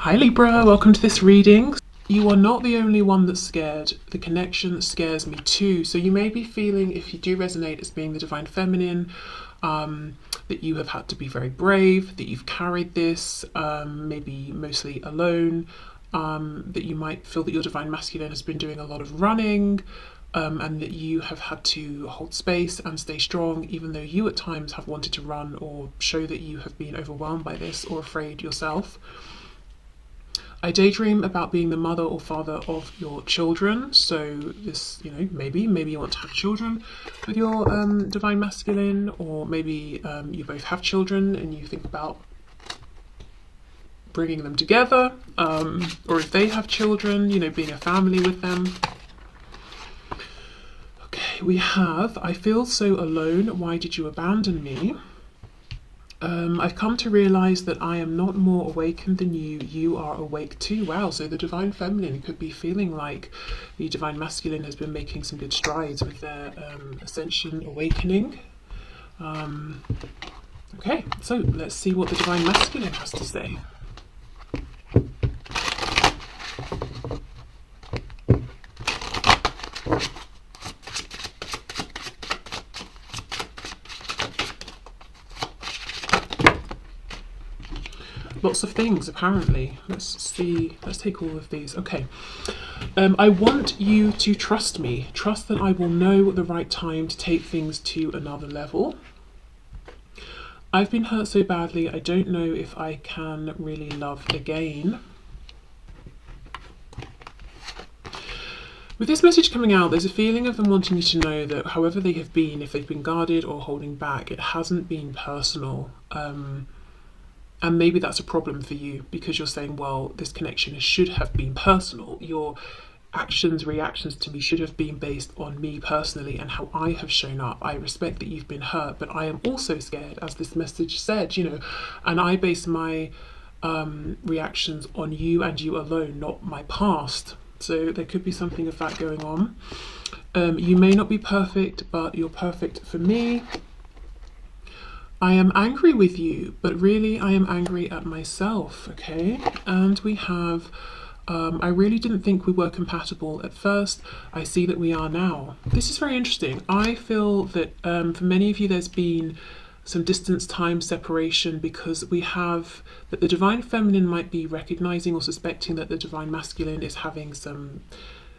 Hi Libra, welcome to this reading. You are not the only one that's scared. The connection scares me too. So you may be feeling, if you do resonate as being the divine feminine, that you have had to be very brave, that you've carried this, maybe mostly alone, that you might feel that your divine masculine has been doing a lot of running, and that you have had to hold space and stay strong, even though you at times have wanted to run or show that you have been overwhelmed by this or afraid yourself. I daydream about being the mother or father of your children. So this, maybe you want to have children with your divine masculine, or maybe you both have children and you think about bringing them together, or if they have children, being a family with them. Okay, we have, I feel so alone. Why did you abandon me? I've come to realise that I am not more awakened than you. You are awake too. Wow, so the divine feminine could be feeling like the divine masculine has been making some good strides with their ascension awakening. Okay, so let's see what the divine masculine has to say. Lots of things, apparently. Let's see. Let's take all of these. Okay. I want you to trust me. Trust that I will know the right time to take things to another level. I've been hurt so badly, I don't know if I can really love again. With this message coming out, there's a feeling of them wanting you to know that however they have been, if they've been guarded or holding back, it hasn't been personal. And maybe that's a problem for you because you're saying, well, this connection should have been personal. Your actions, reactions to me should have been based on me personally and how I have shown up. I respect that you've been hurt, but I am also scared, as this message said, and I base my reactions on you and you alone, not my past. So there could be something of that going on. You may not be perfect, but you're perfect for me. I am angry with you, but really I am angry at myself, okay? And we have, I really didn't think we were compatible at first. I see that we are now. This is very interesting. I feel that for many of you there's been some distance, time, separation, because we have that the divine feminine might be recognizing or suspecting that the divine masculine is having some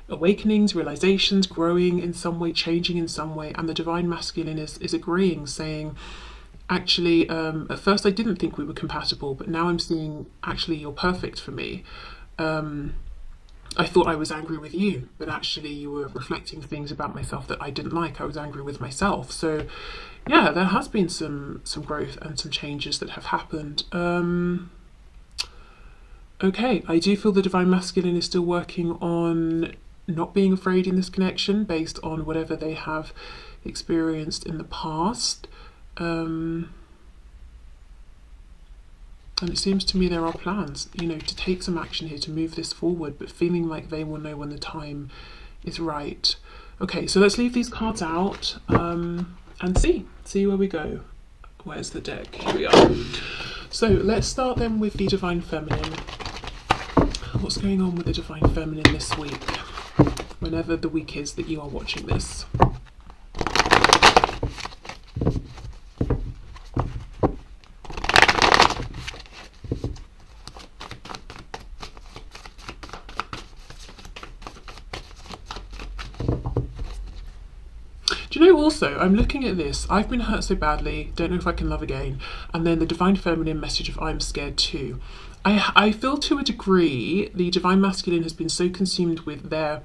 awakenings, realizations, growing in some way, changing in some way, and the divine masculine is agreeing, saying, actually, at first I didn't think we were compatible, but now I'm seeing actually you're perfect for me. I thought I was angry with you, but actually you were reflecting things about myself that I didn't like. I was angry with myself. So yeah, there has been some growth and some changes that have happened. Okay, I do feel the divine masculine is still working on not being afraid in this connection based on whatever they have experienced in the past. And it seems to me there are plans, to take some action here, to move this forward, but feeling like they will know when the time is right. Okay, so let's leave these cards out and see where we go. Where's the deck? Here we are. So let's start then with the divine feminine. What's going on with the divine feminine this week, whenever the week is that you are watching this? Also, I'm looking at this, I've been hurt so badly, don't know if I can love again, and then the divine feminine message of I'm scared too. I feel to a degree the divine masculine has been so consumed with their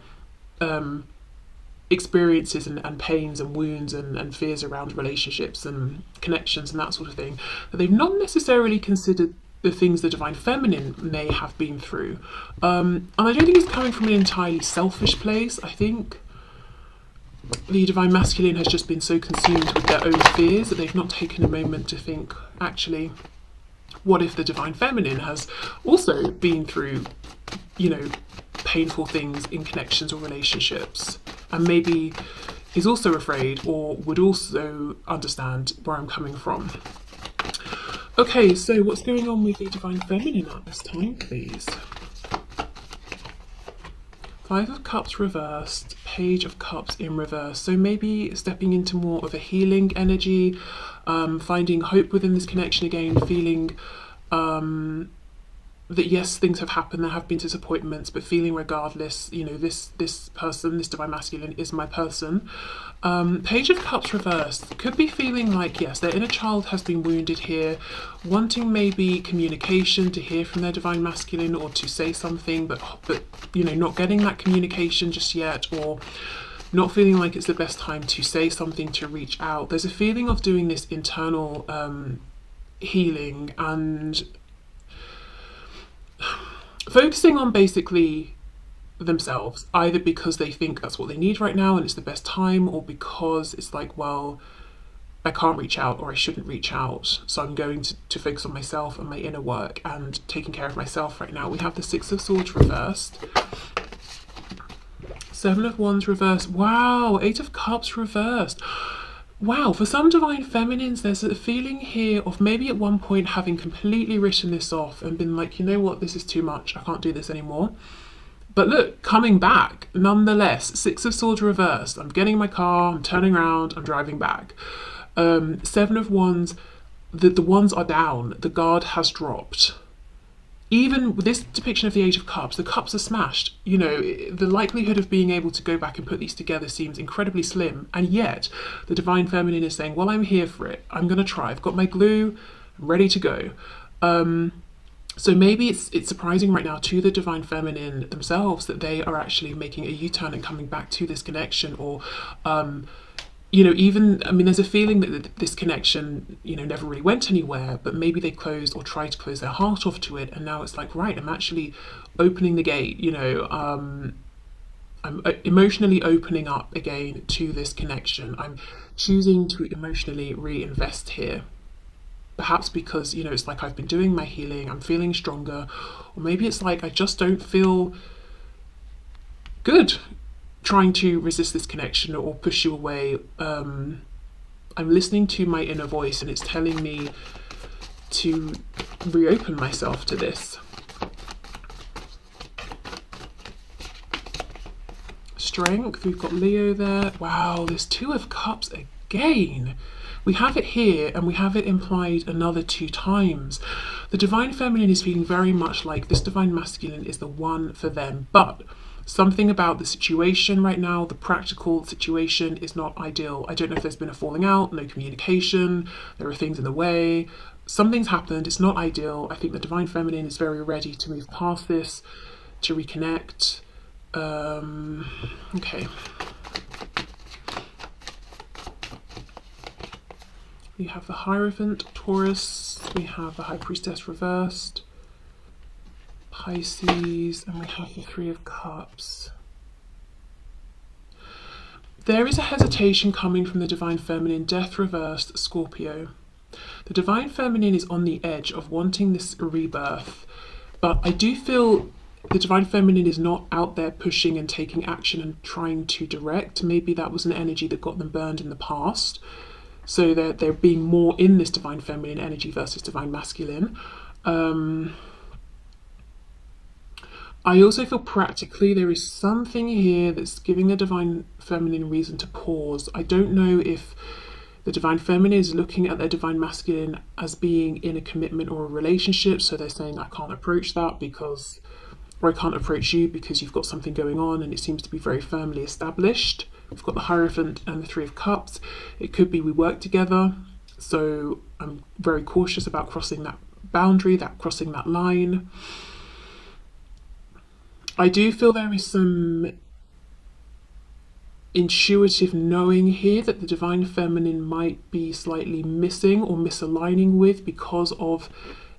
experiences and pains and wounds and fears around relationships and connections and that sort of thing, that they've not necessarily considered the things the divine feminine may have been through. And I don't think it's coming from an entirely selfish place. I think the divine masculine has just been so consumed with their own fears that they've not taken a moment to think, actually, what if the divine feminine has also been through, painful things in connections or relationships, and maybe is also afraid or would also understand where I'm coming from. Okay, so what's going on with the Divine Feminine at this time, please? Five of Cups reversed, Page of Cups in reverse. So maybe stepping into more of a healing energy, finding hope within this connection again, feeling that yes, things have happened, there have been disappointments, but feeling regardless, you know, this person, this divine masculine is my person. Page of Cups reversed could be feeling like, yes, their inner child has been wounded here, wanting maybe communication, to hear from their divine masculine or to say something, but you know, not getting that communication just yet, or not feeling like it's the best time to say something, to reach out. There's a feeling of doing this internal healing and focusing on basically themselves, either because they think that's what they need right now and it's the best time, or because it's like, well, I can't reach out or I shouldn't reach out, so I'm going to focus on myself and my inner work and taking care of myself right now. We have the Six of Swords reversed, Seven of Wands reversed, wow, Eight of Cups reversed. Wow, for some divine feminines, there's a feeling here of maybe at one point having completely written this off and been like, you know what, this is too much, I can't do this anymore. But look, coming back, nonetheless, Six of Swords reversed. I'm getting in my car, I'm turning around, I'm driving back. Seven of Wands, the wands are down, the guard has dropped. Even with this depiction of the Age of Cups, the cups are smashed. You know, the likelihood of being able to go back and put these together seems incredibly slim. And yet, the Divine Feminine is saying, well, I'm here for it. I'm going to try. I've got my glue. I'm ready to go. So maybe it's surprising right now to the Divine Feminine themselves that they are actually making a U-turn and coming back to this connection, or you know, even, I mean, there's a feeling that this connection, you know, never really went anywhere, but maybe they closed or tried to close their heart off to it, and now it's like, right, I'm actually opening the gate, you know, I'm emotionally opening up again to this connection. I'm choosing to emotionally reinvest here. Perhaps because, you know, it's like I've been doing my healing, I'm feeling stronger, or maybe it's like I just don't feel good trying to resist this connection or push you away. I'm listening to my inner voice and it's telling me to reopen myself to this. Strength, we've got Leo there. Wow, there's Two of Cups again. We have it here and we have it implied another 2 times. The Divine Feminine is feeling very much like this Divine Masculine is the one for them, but something about the situation right now, the practical situation, is not ideal. I don't know if there's been a falling out, no communication, there are things in the way, something's happened, it's not ideal. I think the Divine Feminine is very ready to move past this, to reconnect. Okay. We have the Hierophant, Taurus, we have the High Priestess reversed, Pisces, and we have the Three of Cups. There is a hesitation coming from the Divine Feminine, Death reversed, Scorpio. The Divine Feminine is on the edge of wanting this rebirth, but I do feel the Divine Feminine is not out there pushing and taking action and trying to direct. Maybe that was an energy that got them burned in the past. So they're being more in this Divine Feminine energy versus Divine Masculine. I also feel practically there is something here that's giving the Divine Feminine reason to pause. I don't know if the Divine Feminine is looking at their Divine Masculine as being in a commitment or a relationship, so they're saying, I can't approach that because, or I can't approach you because you've got something going on and it seems to be very firmly established. We've got the Hierophant and the Three of Cups. It could be we work together, so I'm very cautious about crossing that boundary, crossing that line. I do feel there is some intuitive knowing here that the Divine Feminine might be slightly missing or misaligning with because of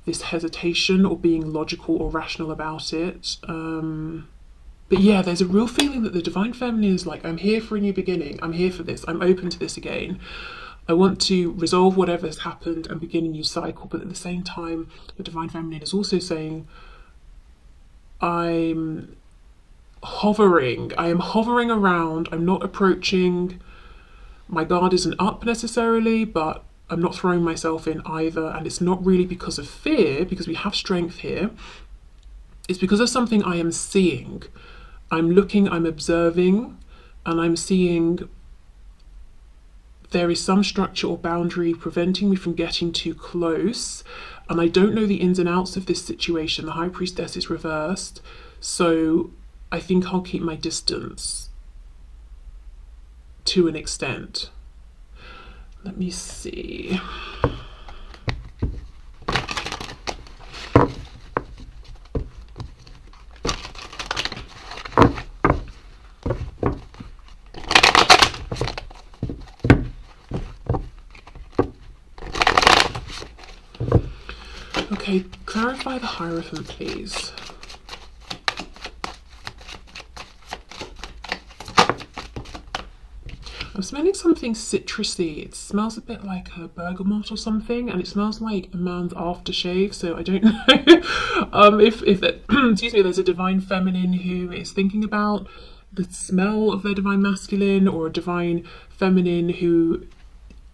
this hesitation or being logical or rational about it. But yeah, there's a real feeling that the Divine Feminine is like, I'm here for a new beginning, I'm here for this, I'm open to this again. I want to resolve whatever has happened and begin a new cycle, but at the same time, the Divine Feminine is also saying, I am hovering around, I'm not approaching, my guard isn't up necessarily, but I'm not throwing myself in either, and it's not really because of fear, because we have strength here. It's because of something I am seeing. I'm looking, I'm observing, and I'm seeing there is some structure or boundary preventing me from getting too close, and I don't know the ins and outs of this situation. The High Priestess is reversed, so I think I'll keep my distance to an extent. Let me see. Okay, clarify the Hierophant, please. I'm smelling something citrusy. It smells a bit like a bergamot or something, and it smells like a man's aftershave. So I don't know if that, excuse me, there's a divine feminine who is thinking about the smell of their divine masculine, or a divine feminine who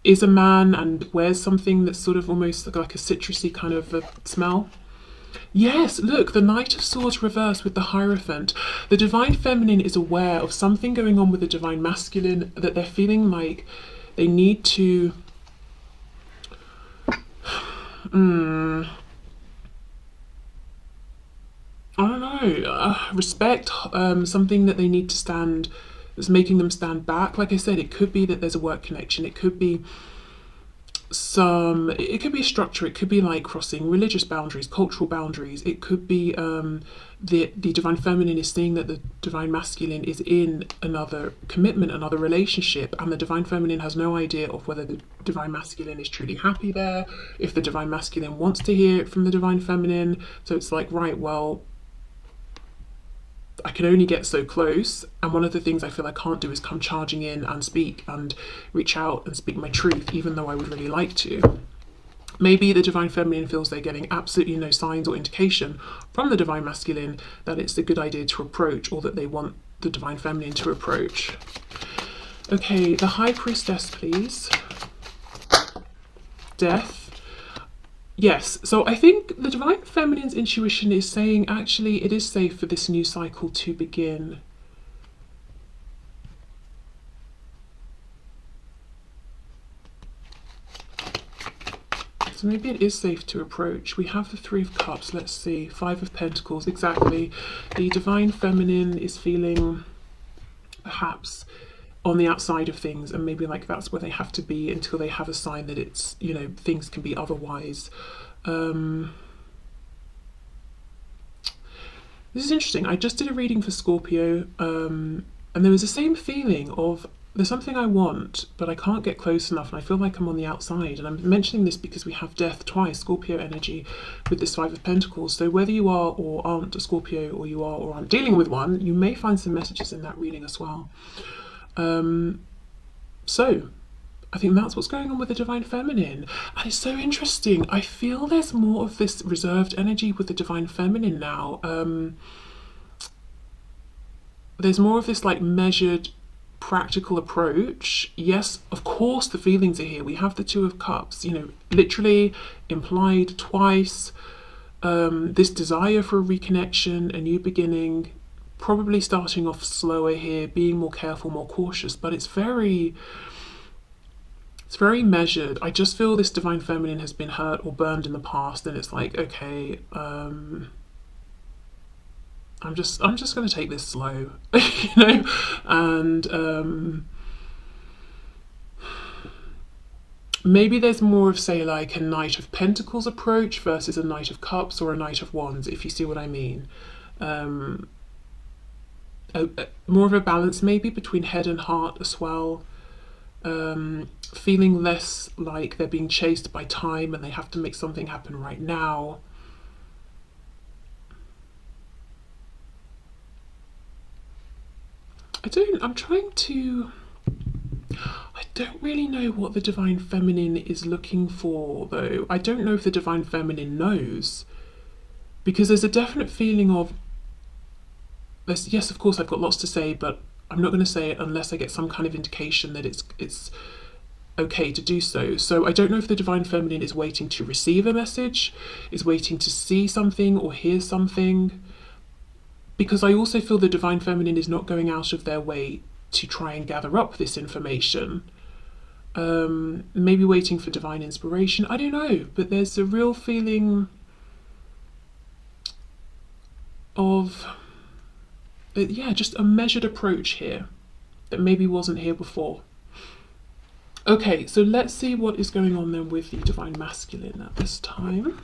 is a man and wears something that's sort of almost like a citrusy kind of a smell. Yes, look, the Knight of Swords reversed with the Hierophant. The divine feminine is aware of something going on with the divine masculine, that they're feeling like they need to I don't know, respect something that they need to stand, that's making them stand back. Like I said, it could be that there's a work connection, it could be it could be a structure, it could be like crossing religious boundaries, cultural boundaries, it could be the divine feminine is seeing that the divine masculine is in another commitment, another relationship, and the divine feminine has no idea of whether the divine masculine is truly happy there, if the divine masculine wants to hear it from the divine feminine. So it's like, right, well, I can only get so close, and one of the things I feel I can't do is come charging in and speak and reach out and speak my truth, even though I would really like to. Maybe the divine feminine feels they're getting absolutely no signs or indication from the divine masculine that it's a good idea to approach, or that they want the divine feminine to approach. Okay, the High Priestess, please. Death. Yes, so I think the divine feminine's intuition is saying, actually, it is safe for this new cycle to begin. So maybe it is safe to approach. We have the Three of Cups, let's see, Five of Pentacles, exactly. The divine feminine is feeling perhaps on the outside of things, and maybe like that's where they have to be until they have a sign that it's, you know, things can be otherwise. This is interesting. I just did a reading for Scorpio, and there was the same feeling of, there's something I want, but I can't get close enough, and I feel like I'm on the outside. And I'm mentioning this because we have death twice, Scorpio energy, with this Five of Pentacles. So whether you are or aren't a Scorpio, or you are or aren't dealing with one, you may find some messages in that reading as well. So I think that's what's going on with the divine feminine. And it's so interesting. I feel there's more of this reserved energy with the divine feminine now. There's more of this like measured, practical approach. Yes, of course the feelings are here. We have the Two of Cups, you know, literally implied twice. This desire for a reconnection, a new beginning, probably starting off slower here, being more careful, more cautious, but it's very measured. I just feel this divine feminine has been hurt or burned in the past, and it's like, okay, I'm just going to take this slow, you know, and maybe there's more of, say, like a Knight of Pentacles approach versus a Knight of Cups or a Knight of Wands, if you see what I mean. More of a balance maybe between head and heart as well. Feeling less like they're being chased by time and they have to make something happen right now. I don't really know what the divine feminine is looking for, though. I don't know if the divine feminine knows, because there's a definite feeling of, yes, of course I've got lots to say, but I'm not going to say it unless I get some kind of indication that it's okay to do so. So I don't know if the divine feminine is waiting to receive a message, is waiting to see something or hear something, because I also feel the divine feminine is not going out of their way to try and gather up this information. Maybe waiting for divine inspiration. I don't know, but there's a real feeling of, yeah, just a measured approach here that maybe wasn't here before. Okay, so let's see what is going on then with the divine masculine at this time.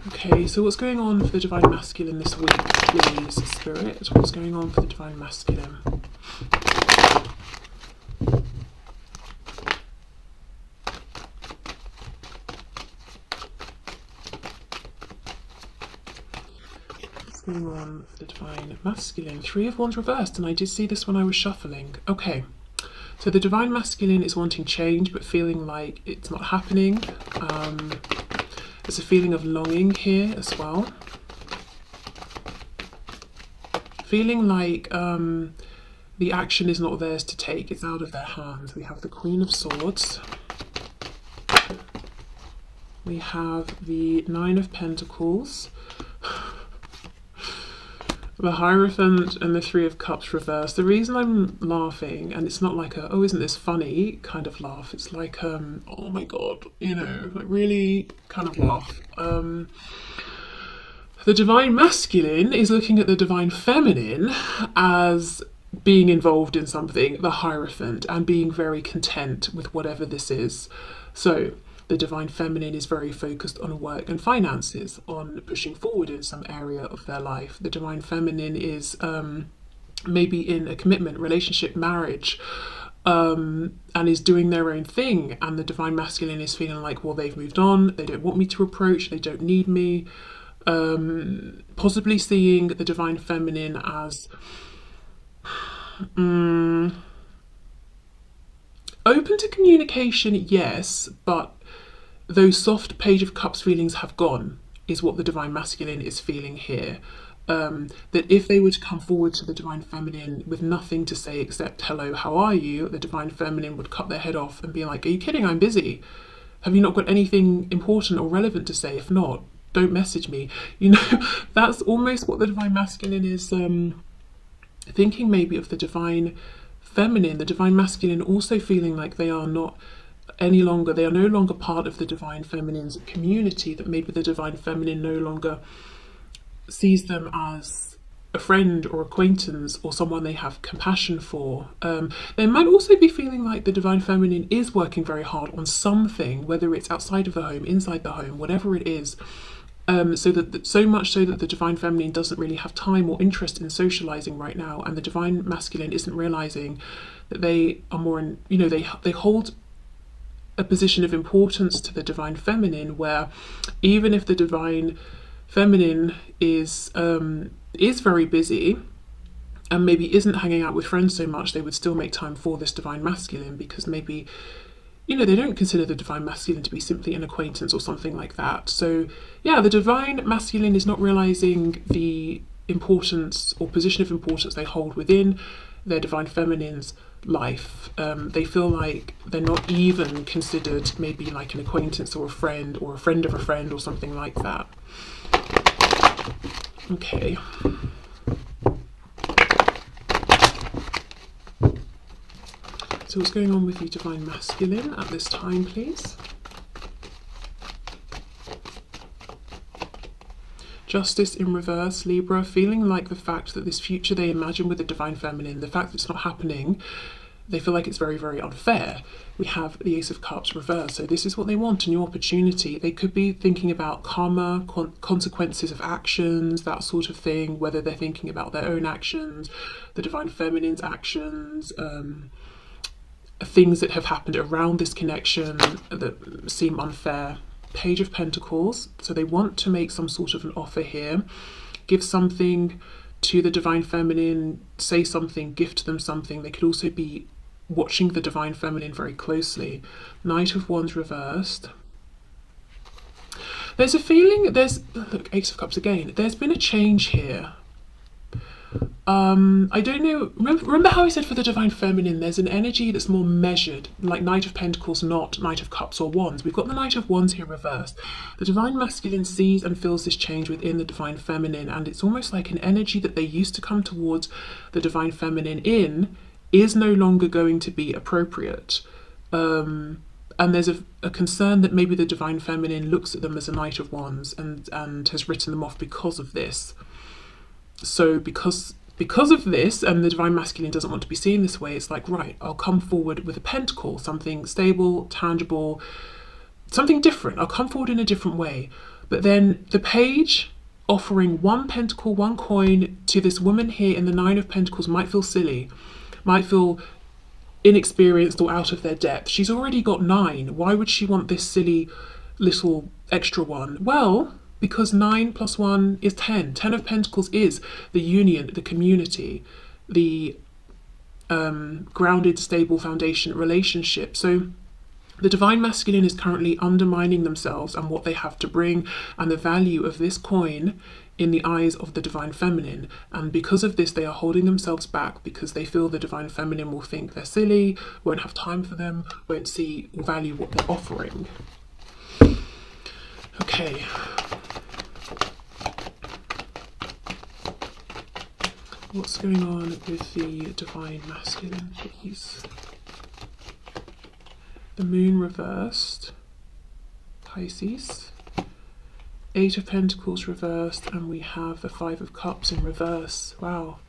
Okay, so what's going on for the divine masculine this week, please, Spirit? What's going on for the divine masculine? What's going on for the divine masculine? Three of Wands reversed, and I did see this when I was shuffling. Okay, so the divine masculine is wanting change, but feeling like it's not happening. There's a feeling of longing here as well. Feeling like the action is not theirs to take, it's out of their hands. We have the Queen of Swords. We have the Nine of Pentacles. The Hierophant and the Three of Cups reversed. The reason I'm laughing, and it's not like a, oh, isn't this funny kind of laugh. It's like, oh my God, you know, like really kind of laugh. The divine masculine is looking at the divine feminine as being involved in something, the Hierophant, and being very content with whatever this is. So the divine feminine is very focused on work and finances, on pushing forward in some area of their life. The divine feminine is maybe in a commitment, relationship, marriage, and is doing their own thing. And the divine masculine is feeling like, well, they've moved on, they don't want me to approach, they don't need me. Possibly seeing the divine feminine as open to communication, yes, but those soft Page of Cups feelings have gone, is what the divine masculine is feeling here. That if they were to come forward to the divine feminine with nothing to say except, hello, how are you? The divine feminine would cut their head off and be like, are you kidding? I'm busy. Have you not got anything important or relevant to say? If not, don't message me. You know, that's almost what the divine masculine is thinking maybe of the divine feminine. The divine masculine also feeling like they are not any longer, they are no longer part of the divine feminine's community, that maybe the divine feminine no longer sees them as a friend or acquaintance or someone they have compassion for. They might also be feeling like the divine feminine is working very hard on something, whether it's outside of the home, inside the home, whatever it is. So much so that the divine feminine doesn't really have time or interest in socializing right now, and the divine masculine isn't realizing that they are more in, you know, they hold a position of importance to the divine feminine, where even if the divine feminine is very busy and maybe isn't hanging out with friends so much, they would still make time for this divine masculine, because maybe, you know, they don't consider the divine masculine to be simply an acquaintance or something like that. So yeah, the divine masculine is not realizing the importance or position of importance they hold within their divine feminine's life. They feel like they're not even considered maybe like an acquaintance or a friend of a friend or something like that. Okay. So what's going on with the divine masculine at this time, please? Justice in reverse, Libra, feeling like the fact that this future they imagine with the divine feminine, the fact that it's not happening, they feel like it's very, very unfair. We have the Ace of Cups reversed. So this is what they want, a new opportunity. They could be thinking about karma, consequences of actions, that sort of thing, whether they're thinking about their own actions, the divine feminine's actions, things that have happened around this connection that seem unfair. Page of Pentacles. So they want to make some sort of an offer here, give something to the divine feminine, say something, gift them something. They could also be watching the divine feminine very closely. Knight of Wands reversed. There's a feeling, look, Ace of Cups again. There's been a change here. I don't know, remember how I said for the Divine Feminine, there's an energy that's more measured, like Knight of Pentacles, not Knight of Cups or Wands. We've got the Knight of Wands here reversed. The Divine Masculine sees and feels this change within the Divine Feminine, and it's almost like an energy that they used to come towards the Divine Feminine in is no longer going to be appropriate. And there's a concern that maybe the Divine Feminine looks at them as a Knight of Wands and has written them off because of this. So because of this, and the Divine Masculine doesn't want to be seen this way, it's like, right, I'll come forward with a pentacle, something stable, tangible, something different. I'll come forward in a different way. But then the page offering one pentacle, one coin to this woman here in the Nine of Pentacles might feel silly, might feel inexperienced or out of their depth. She's already got 9. Why would she want this silly little extra one? Well, because 9 plus 1 is 10. 10 of Pentacles is the union, the community, the grounded, stable foundation relationship. So the Divine Masculine is currently undermining themselves and what they have to bring and the value of this coin in the eyes of the Divine Feminine. And because of this, they are holding themselves back because they feel the Divine Feminine will think they're silly, won't have time for them, won't see or value what they're offering. Okay. What's going on with the Divine Masculine, please? The Moon reversed, Pisces. 8 of Pentacles reversed, and we have the 5 of Cups in reverse. Wow.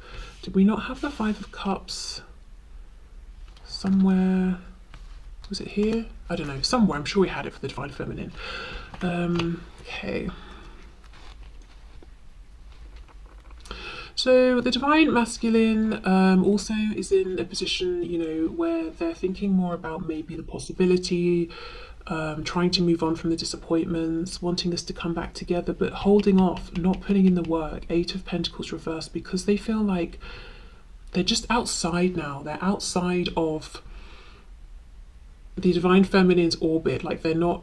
Did we not have the 5 of Cups somewhere? Was it here? I don't know. Somewhere. I'm sure we had it for the Divine Feminine. Okay. So the Divine Masculine also is in a position, you know, where they're thinking more about maybe the possibility, trying to move on from the disappointments, wanting this to come back together, but holding off, not putting in the work. 8 of Pentacles reversed, because they feel like they're just outside now. They're outside of the Divine Feminine's orbit. Like they're not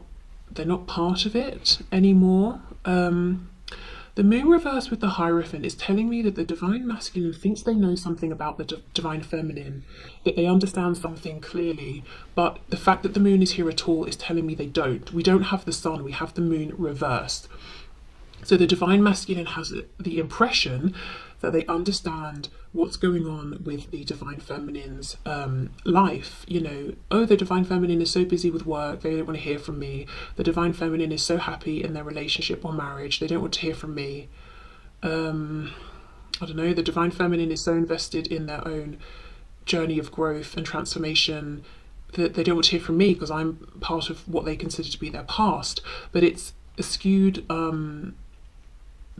part of it anymore. The Moon reverse with the Hierophant is telling me that the Divine Masculine thinks they know something about the Divine Feminine, that they understand something clearly, but the fact that the Moon is here at all is telling me they don't. We don't have the Sun, we have the Moon reversed. So the Divine Masculine has the impression that they understand what's going on with the Divine Feminine's life. You know, oh, the Divine Feminine is so busy with work, they don't want to hear from me. The Divine Feminine is so happy in their relationship or marriage, they don't want to hear from me. I don't know, the Divine Feminine is so invested in their own journey of growth and transformation that they don't want to hear from me because I'm part of what they consider to be their past. But it's a skewed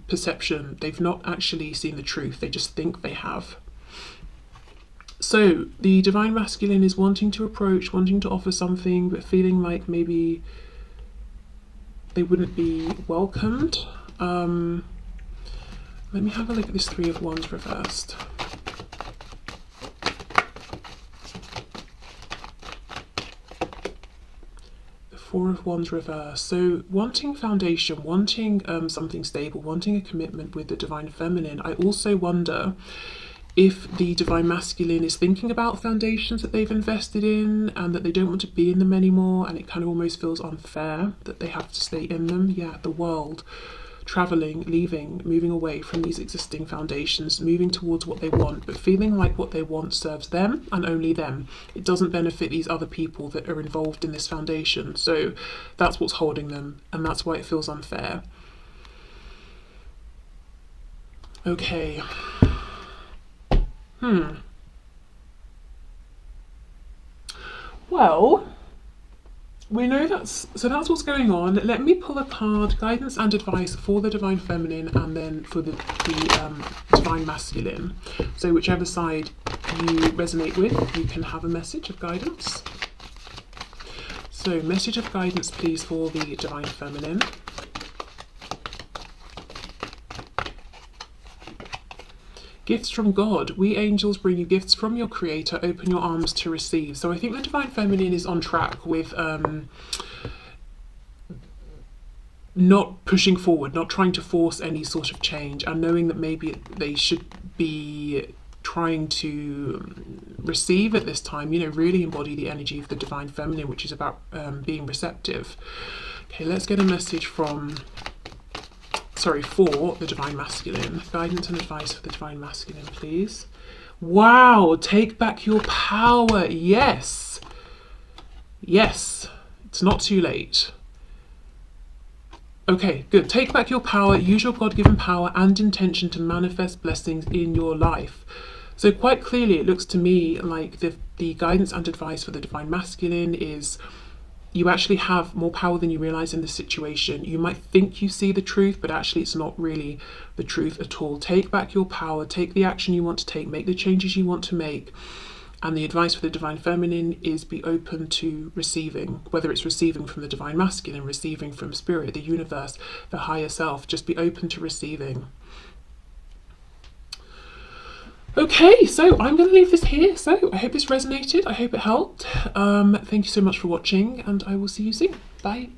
perception. They've not actually seen the truth, they just think they have. So the Divine Masculine is wanting to approach, wanting to offer something, but feeling like maybe they wouldn't be welcomed. Let me have a look at this 3 of Wands reversed. The 4 of Wands reversed. So wanting foundation, wanting something stable, wanting a commitment with the Divine Feminine. I also wonder if the Divine Masculine is thinking about foundations that they've invested in and that they don't want to be in them anymore, and it kind of almost feels unfair that they have to stay in them. Yeah, the world. Traveling, leaving, moving away from these existing foundations, moving towards what they want, but feeling like what they want serves them and only them. It doesn't benefit these other people that are involved in this foundation. So that's what's holding them, and that's why it feels unfair. Okay. Well, we know that's what's going on. Let me pull a card, guidance and advice for the Divine Feminine and then for the Divine Masculine. So whichever side you resonate with, you can have a message of guidance. So message of guidance, please, for the Divine Feminine. Gifts from God. We angels bring you gifts from your Creator. Open your arms to receive. So I think the Divine Feminine is on track with not pushing forward, not trying to force any sort of change, and knowing that maybe they should be trying to receive at this time, you know, really embody the energy of the divine feminine, which is about being receptive. Okay, let's get a message from, for the divine masculine. Guidance and advice for the divine masculine, please. Wow, take back your power. Yes. Yes, it's not too late. Okay, good. Take back your power, use your God-given power and intention to manifest blessings in your life. So quite clearly, it looks to me like the guidance and advice for the divine masculine is you actually have more power than you realize in this situation. You might think you see the truth, but actually it's not really the truth at all. Take back your power, take the action you want to take, make the changes you want to make. And the advice for the divine feminine is be open to receiving, whether it's receiving from the divine masculine, receiving from spirit, the universe, the higher self. Just be open to receiving. Okay, so I'm going to leave this here. So I hope this resonated. I hope it helped. Thank you so much for watching, and I will see you soon. Bye.